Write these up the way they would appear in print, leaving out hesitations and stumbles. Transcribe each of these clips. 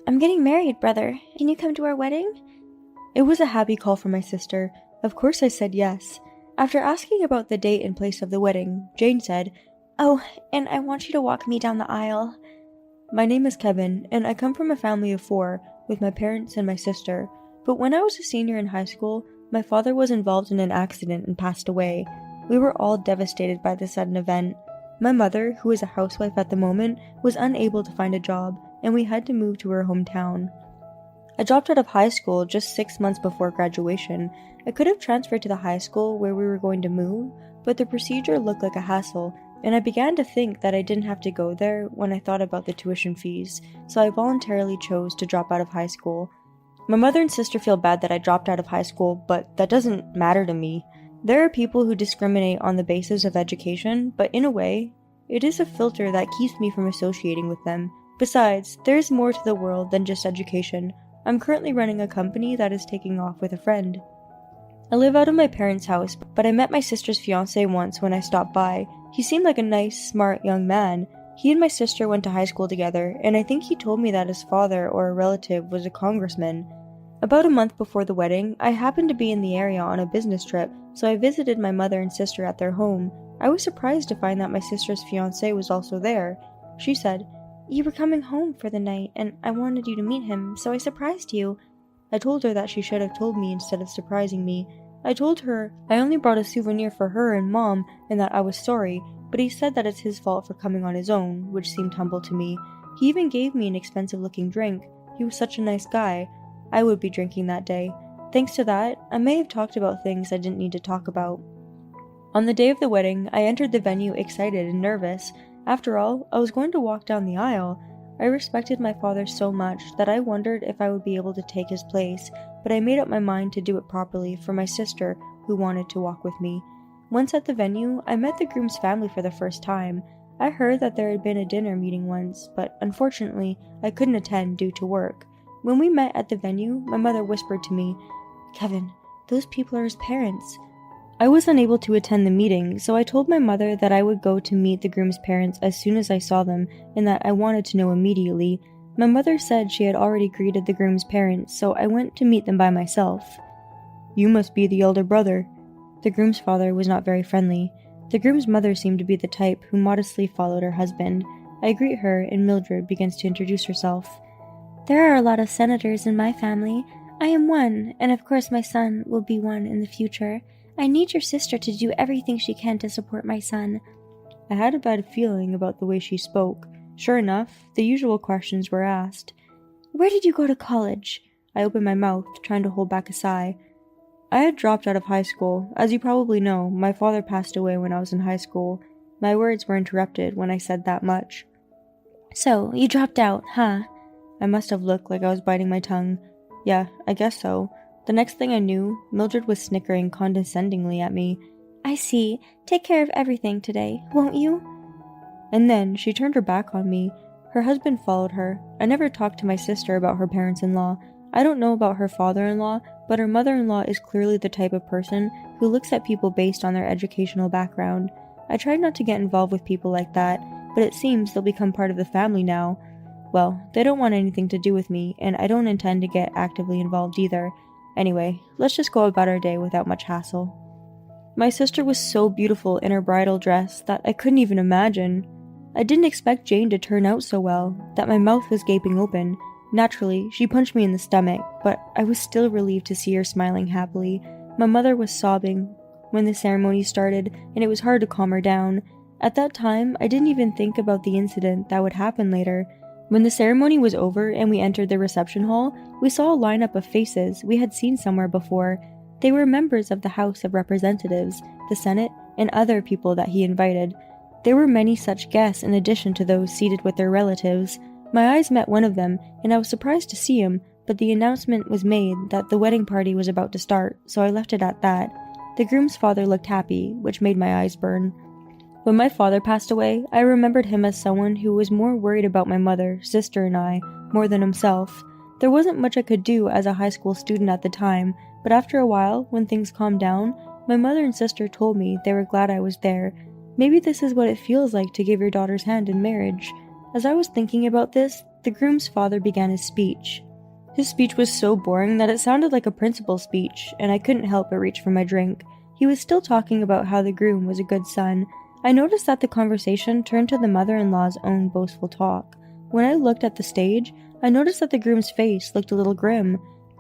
I'm getting married, brother. Can you come to our wedding? It was a happy call from my sister. Of course I said yes. After asking about the date and place of the wedding, Jane said, "Oh, and I want you to walk me down the aisle." My name is Kevin, and I come from a family of 4, with my parents and my sister. But when I was a senior in high school, my father was involved in an accident and passed away. We were all devastated by the sudden event. My mother, who is a housewife at the moment, was unable to find a job, and we had to move to her hometown. I dropped out of high school just 6 months before graduation. I could have transferred to the high school where we were going to move, but the procedure looked like a hassle, and I began to think that I didn't have to go there when I thought about the tuition fees, so I voluntarily chose to drop out of high school. My mother and sister feel bad that I dropped out of high school, but that doesn't matter to me. There are people who discriminate on the basis of education, but in a way, it is a filter that keeps me from associating with them. Besides, there is more to the world than just education. I'm currently running a company that is taking off with a friend. I live out of my parents' house, but I met my sister's fiancé once when I stopped by. He seemed like a nice, smart young man. He and my sister went to high school together, and I think he told me that his father or a relative was a congressman. About a month before the wedding, I happened to be in the area on a business trip, so I visited my mother and sister at their home. I was surprised to find that my sister's fiancé was also there. She said, "You were coming home for the night, and I wanted you to meet him, so I surprised you." I told her that she should have told me instead of surprising me. I told her I only brought a souvenir for her and Mom, and that I was sorry, but he said that it's his fault for coming on his own, which seemed humble to me. He even gave me an expensive-looking drink. He was such a nice guy. I would be drinking that day. Thanks to that, I may have talked about things I didn't need to talk about. On the day of the wedding, I entered the venue excited and nervous. After all, I was going to walk down the aisle. I respected my father so much that I wondered if I would be able to take his place, but I made up my mind to do it properly for my sister, who wanted to walk with me. Once at the venue, I met the groom's family for the first time. I heard that there had been a dinner meeting once, but unfortunately, I couldn't attend due to work. When we met at the venue, my mother whispered to me, "Kevin, those people are his parents." I was unable to attend the meeting, so I told my mother that I would go to meet the groom's parents as soon as I saw them, and that I wanted to know immediately. My mother said she had already greeted the groom's parents, so I went to meet them by myself. "You must be the elder brother." The groom's father was not very friendly. The groom's mother seemed to be the type who modestly followed her husband. I greet her, and Mildred begins to introduce herself. "There are a lot of senators in my family. I am one, and of course my son will be one in the future. I need your sister to do everything she can to support my son." I had a bad feeling about the way she spoke. Sure enough, the usual questions were asked. "Where did you go to college?" I opened my mouth, trying to hold back a sigh. I had dropped out of high school. As you probably know, my father passed away when I was in high school. My words were interrupted when I said that much. "So, you dropped out, huh?" I must have looked like I was biting my tongue. Yeah, I guess so. The next thing I knew, Mildred was snickering condescendingly at me. "I see. Take care of everything today, won't you?" And then she turned her back on me. Her husband followed her. I never talked to my sister about her parents-in-law. I don't know about her father-in-law, but her mother-in-law is clearly the type of person who looks at people based on their educational background. I tried not to get involved with people like that, but it seems they'll become part of the family now. Well, they don't want anything to do with me, and I don't intend to get actively involved either. Anyway, let's just go about our day without much hassle. My sister was so beautiful in her bridal dress that I couldn't even imagine. I didn't expect Jane to turn out so well, that my mouth was gaping open. Naturally, she punched me in the stomach, but I was still relieved to see her smiling happily. My mother was sobbing when the ceremony started, and it was hard to calm her down. At that time, I didn't even think about the incident that would happen later. When the ceremony was over and we entered the reception hall, we saw a lineup of faces we had seen somewhere before. They were members of the House of Representatives, the Senate, and other people that he invited. There were many such guests in addition to those seated with their relatives. My eyes met one of them, and I was surprised to see him, but the announcement was made that the wedding party was about to start, so I left it at that. The groom's father looked happy, which made my eyes burn. When my father passed away, I remembered him as someone who was more worried about my mother, sister, and I, more than himself. There wasn't much I could do as a high school student at the time, but after a while, when things calmed down, my mother and sister told me they were glad I was there. Maybe this is what it feels like to give your daughter's hand in marriage. As I was thinking about this, the groom's father began his speech. His speech was so boring that it sounded like a principal speech, and I couldn't help but reach for my drink. He was still talking about how the groom was a good son. I noticed that the conversation turned to the mother-in-law's own boastful talk. When I looked at the stage, I noticed that the groom's face looked a little grim.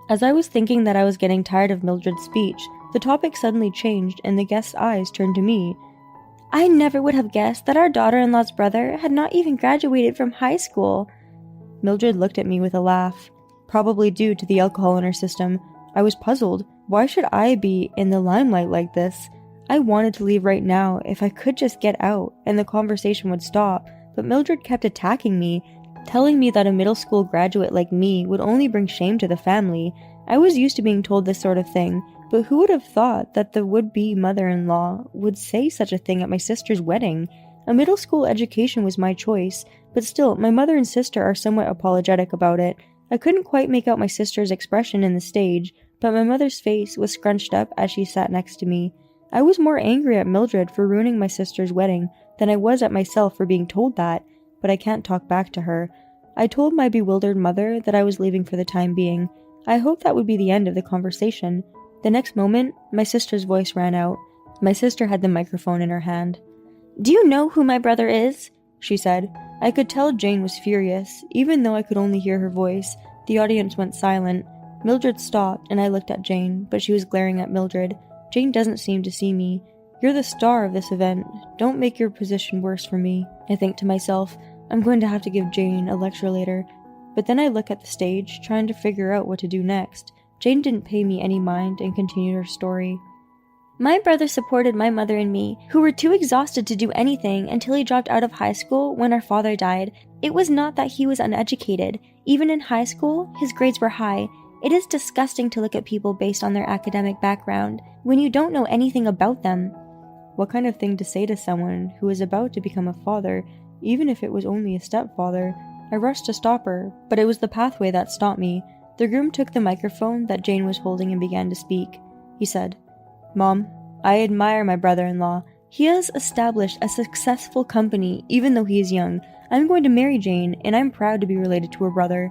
As I was thinking that I was getting tired of Mildred's speech, the topic suddenly changed and the guest's eyes turned to me. I never would have guessed that our daughter-in-law's brother had not even graduated from high school. Mildred looked at me with a laugh. Probably due to the alcohol in her system. I was puzzled. Why should I be in the limelight like this? I wanted to leave right now if I could just get out and the conversation would stop, but Mildred kept attacking me, telling me that a middle school graduate like me would only bring shame to the family. I was used to being told this sort of thing, but who would have thought that the would-be mother-in-law would say such a thing at my sister's wedding? A middle school education was my choice, but still, my mother and sister are somewhat apologetic about it. I couldn't quite make out my sister's expression in the stage, but my mother's face was scrunched up as she sat next to me. I was more angry at Mildred for ruining my sister's wedding than I was at myself for being told that, but I can't talk back to her. I told my bewildered mother that I was leaving for the time being. I hoped that would be the end of the conversation. The next moment, my sister's voice rang out. My sister had the microphone in her hand. "Do you know who my brother is?" she said. I could tell Jane was furious. Even though I could only hear her voice, the audience went silent. Mildred stopped, and I looked at Jane, but she was glaring at Mildred. Jane doesn't seem to see me. You're the star of this event. Don't make your position worse for me, I think to myself. I'm going to have to give Jane a lecture later. But then I look at the stage, trying to figure out what to do next. Jane didn't pay me any mind and continued her story. My brother supported my mother and me, who were too exhausted to do anything until he dropped out of high school when our father died. It was not that he was uneducated. Even in high school, his grades were high. It is disgusting to look at people based on their academic background, when you don't know anything about them. What kind of thing to say to someone who is about to become a father, even if it was only a stepfather? I rushed to stop her, but it was the pathway that stopped me. The groom took the microphone that Jane was holding and began to speak. He said, "Mom, I admire my brother-in-law. He has established a successful company even though he is young. I'm going to marry Jane, and I'm proud to be related to her brother."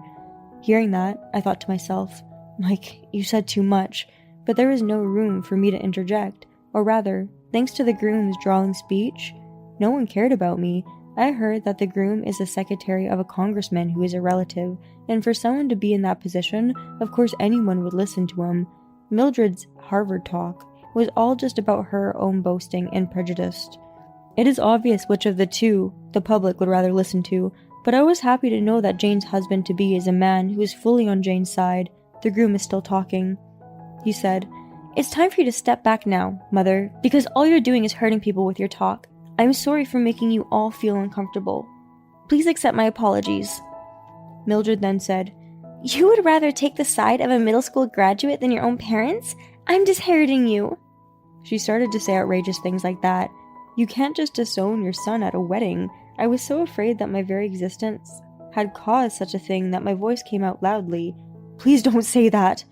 Hearing that, I thought to myself, Mike, you said too much, but there was no room for me to interject. Or rather, thanks to the groom's drawling speech, no one cared about me. I heard that the groom is the secretary of a congressman who is a relative, and for someone to be in that position, of course anyone would listen to him. Mildred's Harvard talk was all just about her own boasting and prejudice. It is obvious which of the two the public would rather listen to, but I was happy to know that Jane's husband-to-be is a man who is fully on Jane's side. The groom is still talking. He said, "It's time for you to step back now, Mother, because all you're doing is hurting people with your talk. I'm sorry for making you all feel uncomfortable. Please accept my apologies." Mildred then said, "You would rather take the side of a middle school graduate than your own parents? I'm disinheriting you." She started to say outrageous things like that. You can't just disown your son at a wedding. I was so afraid that my very existence had caused such a thing that my voice came out loudly. "Please don't say that."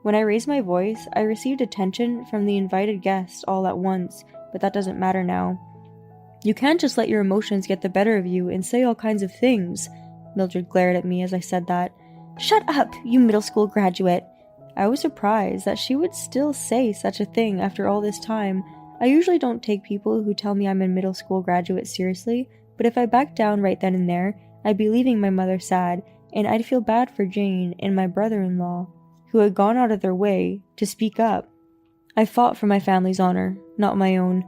When I raised my voice, I received attention from the invited guests all at once, but that doesn't matter now. You can't just let your emotions get the better of you and say all kinds of things. Mildred glared at me as I said that. "Shut up, you middle school graduate." I was surprised that she would still say such a thing after all this time. I usually don't take people who tell me I'm a middle school graduate seriously, but if I backed down right then and there, I'd be leaving my mother sad, and I'd feel bad for Jane and my brother-in-law, who had gone out of their way to speak up. I fought for my family's honor, not my own.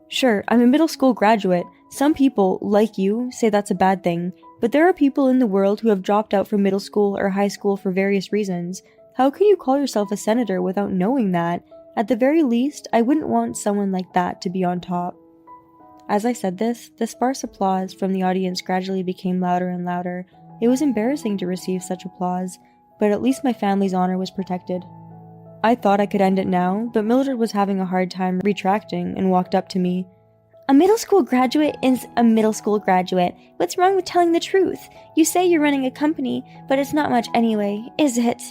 Sure, I'm a middle school graduate. Some people, like you, say that's a bad thing, but there are people in the world who have dropped out from middle school or high school for various reasons. How can you call yourself a senator without knowing that? At the very least, I wouldn't want someone like that to be on top. As I said this, the sparse applause from the audience gradually became louder and louder. It was embarrassing to receive such applause, but at least my family's honor was protected. I thought I could end it now, but Mildred was having a hard time retracting and walked up to me. "A middle school graduate is a middle school graduate. What's wrong with telling the truth? You say you're running a company, but it's not much anyway, is it?"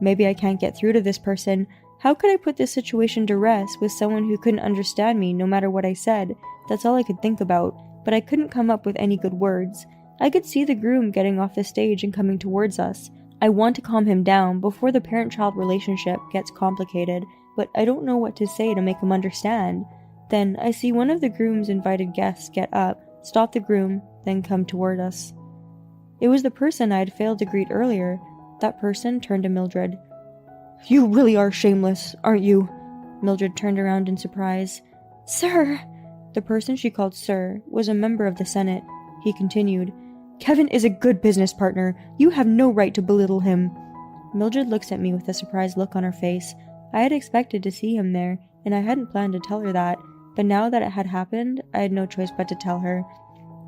Maybe I can't get through to this person. How could I put this situation to rest with someone who couldn't understand me no matter what I said? That's all I could think about, but I couldn't come up with any good words. I could see the groom getting off the stage and coming towards us. I want to calm him down before the parent-child relationship gets complicated, but I don't know what to say to make him understand. Then I see one of the groom's invited guests get up, stop the groom, then come toward us. It was the person I had failed to greet earlier. That person turned to Mildred. "You really are shameless, aren't you?" Mildred turned around in surprise. "Sir!" The person she called Sir was a member of the Senate. He continued, "Kevin is a good business partner. You have no right to belittle him." Mildred looks at me with a surprised look on her face. I had expected to see him there, and I hadn't planned to tell her that, but now that it had happened, I had no choice but to tell her.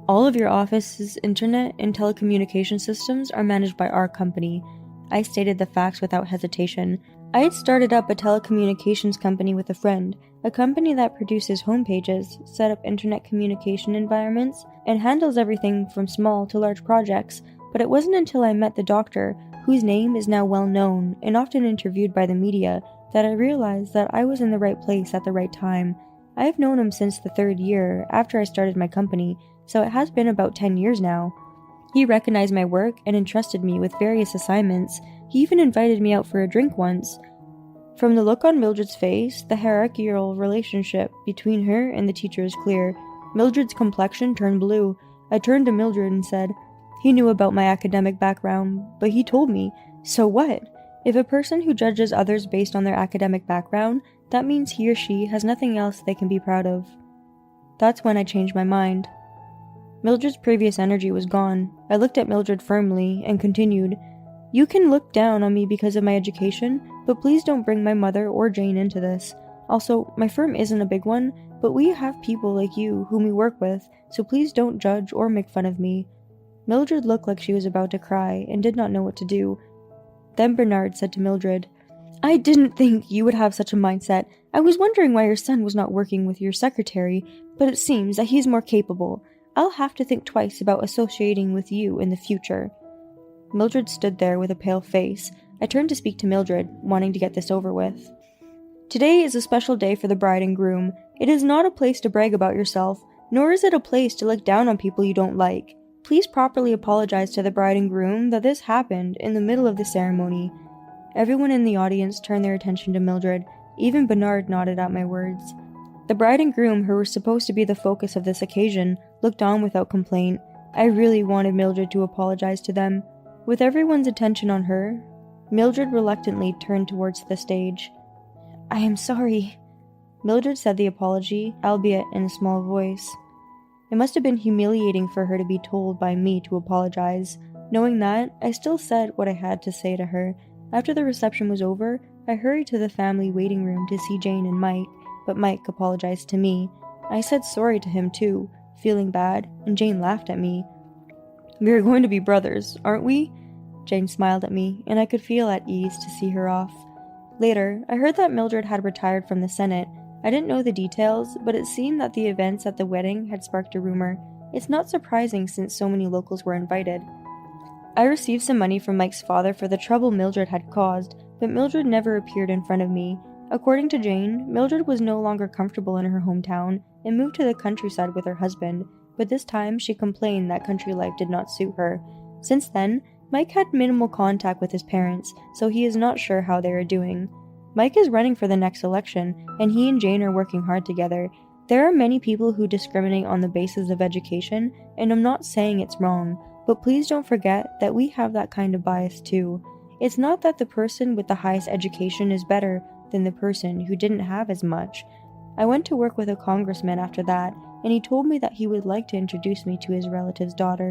"All of your office's internet and telecommunication systems are managed by our company." I stated the facts without hesitation. I had started up a telecommunications company with a friend, a company that produces homepages, set up internet communication environments, and handles everything from small to large projects, but it wasn't until I met the doctor, whose name is now well known and often interviewed by the media, that I realized that I was in the right place at the right time. I have known him since the 3rd year after I started my company, so it has been about 10 years now. He recognized my work and entrusted me with various assignments. He even invited me out for a drink once. From the look on Mildred's face, the hierarchical relationship between her and the teacher is clear. Mildred's complexion turned blue. I turned to Mildred and said, "He knew about my academic background, but he told me. So what? If a person who judges others based on their academic background, that means he or she has nothing else they can be proud of." That's when I changed my mind. Mildred's previous energy was gone. I looked at Mildred firmly and continued, "You can look down on me because of my education, but please don't bring my mother or Jane into this. Also, my firm isn't a big one, but we have people like you whom we work with, so please don't judge or make fun of me." Mildred looked like she was about to cry and did not know what to do. Then Bernard said to Mildred, "I didn't think you would have such a mindset. I was wondering why your son was not working with your secretary, but it seems that he's more capable. I'll have to think twice about associating with you in the future." Mildred stood there with a pale face. I turned to speak to Mildred, wanting to get this over with. "Today is a special day for the bride and groom. It is not a place to brag about yourself, nor is it a place to look down on people you don't like. Please properly apologize to the bride and groom that this happened in the middle of the ceremony." Everyone in the audience turned their attention to Mildred. Even Bernard nodded at my words. The bride and groom, who were supposed to be the focus of this occasion, looked on without complaint. I really wanted Mildred to apologize to them. With everyone's attention on her, Mildred reluctantly turned towards the stage. "I am sorry." Mildred said the apology, albeit in a small voice. It must have been humiliating for her to be told by me to apologize. Knowing that, I still said what I had to say to her. After the reception was over, I hurried to the family waiting room to see Jane and Mike, but Mike apologized to me. I said sorry to him too, feeling bad, and Jane laughed at me. "We are going to be brothers, aren't we?" Jane smiled at me, and I could feel at ease to see her off. Later, I heard that Mildred had retired from the Senate. I didn't know the details, but it seemed that the events at the wedding had sparked a rumor. It's not surprising since so many locals were invited. I received some money from Mike's father for the trouble Mildred had caused, but Mildred never appeared in front of me. According to Jane, Mildred was no longer comfortable in her hometown and moved to the countryside with her husband, but this time she complained that country life did not suit her. Since then, Mike had minimal contact with his parents, so he is not sure how they are doing. Mike is running for the next election, and he and Jane are working hard together. There are many people who discriminate on the basis of education, and I'm not saying it's wrong, but please don't forget that we have that kind of bias too. It's not that the person with the highest education is better than the person who didn't have as much. I went to work with a congressman after that, and he told me that he would like to introduce me to his relative's daughter.